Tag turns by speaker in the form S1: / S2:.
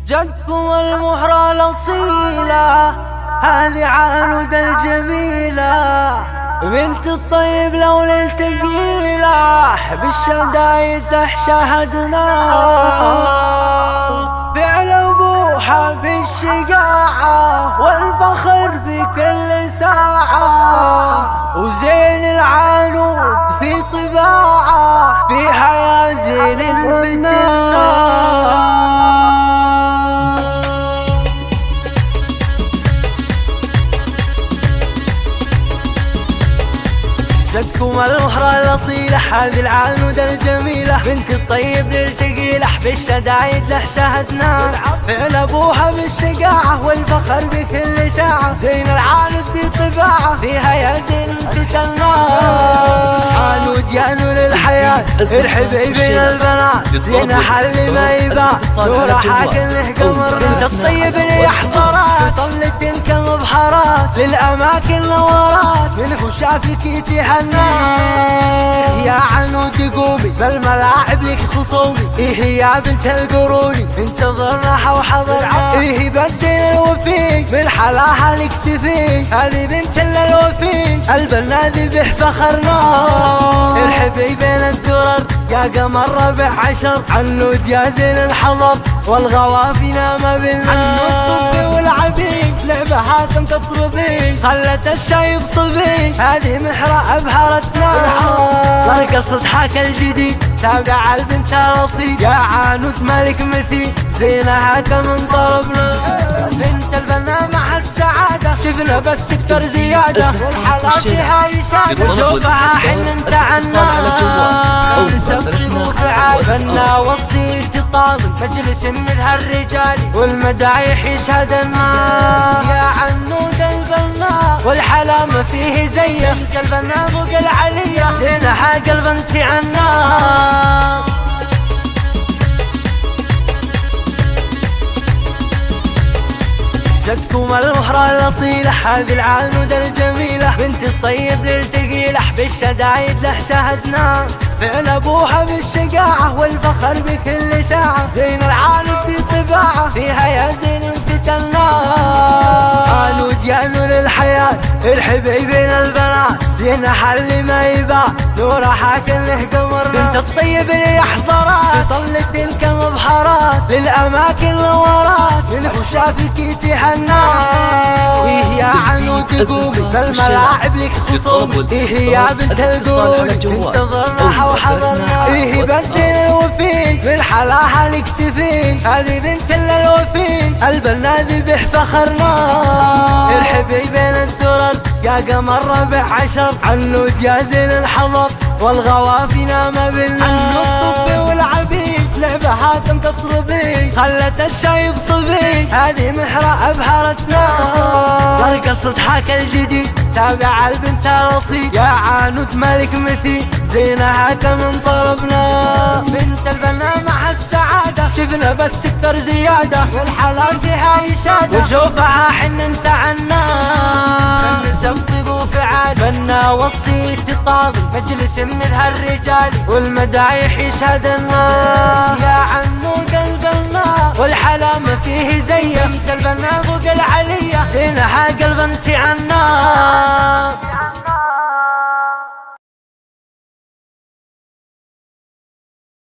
S1: جدكم المهرة الأصيلة، هذه عانود الجميلة، بنت الطيب لو الثقيلة، بالشدايد شاهدنا فعل أبوها بالشجاعة والفخر في كل ساعة، وزين العانود في طباعه فيها يا زين الفتنة. جدكم المهرة الأصيلة، هذه العانود الجميلة، بنت الطيب للثقيلة، بالشدايد شاهدنا فعل أبوها بالشجاعة والفخر بكل ساعة، زين العانود في طباعه فيها يا زين الفتنة. عانود يا نور الحياة، الحبيب بين البنات، زين حل ما يبان، نور حاكم له قمر، بنت الطيب اللي يحضرات، طلت تلك مبحرات للأماكن نورات، من خشافك تهنى يا عنود قومي، بالملاعب لك خصومي، إيه يا بنت القروني، انتظرنا وحضرنا، إيه بالزين الوفي من حلاها لك تفي، هذه بنت الوفي البنادي به فخرنا. الحبيب بين الدرر يا قمر ربع عشر، عنود يا زين الحضر والغوافي ما بالنا، عنود طبي والعبيد لعبة هاتم تطلبي، خلت الشايب صبي هذه محرة أبهرتنا، رقصت حاك الجديد تابع البنت الأصيل، يا عانود مالك مثيل زينها كمن طربنا، بنت البنا مع السعادة شفنا بس اكتر زيادة، والحلا فيها يشادة شوفها حن انت عنا، نسبسبوا في عادنا والصيت تطاول مجلس من هالرجال، والمدايح يشهدنا يا عنود البنا، والحلا ما فيه زيه، بنت البنا فوق العلية زينها قلب انت عنا. جدكم المهرة الأصيلة، هذه العانود الجميلة، بنت الطيب للثقيلة، بالشدايد شاهدنا فعل أبوها بالشجاعة والفخر بكل ساعة، زين العانود في طباعه فيها يا زين الفتنة. عانود يا نور الحياة، الحبيب بين البنات، زين حل ما يبان، نور حاكم له قمر، بنت الطيب اللي يحضرات، طلت تلك مبحرات للأماكن نورات، من خشافك تهنى إيه يا عنود قومي، بالملاعب لك خصومي، إيه يا بنت القروني انتظرنا وحضرنا، إيه بالزين الوفي من حلاها لك تفي، هذه بنت الوفي البنادي به فخرنا. الحبيب بين الدرر يا قمر ربع عشر، عنود يا زين الحضر والغوافي ما بالنا، عنود طبي والعبيد لعبة هاتم تطلبي، خلت الشايب صبي هذه محرة أبهرتنا، رقصت حاك الجديد تابع البنت الأصيل، يا عانود مالك مثيل زينها كمن طربنا، بنت البنا مع السعادة شفنا بس اكتر زيادة، والحلال فيها يشادة وجوفها حن انت عنا، نسبسبوا في عاد بنا والصيت تطاول مجلس من هالرجال، والمدايح يشهدنا يا عنود البنا، والحلا ما فيه زيه، بنت البنا فوق العلية زينها قلب انت عنا.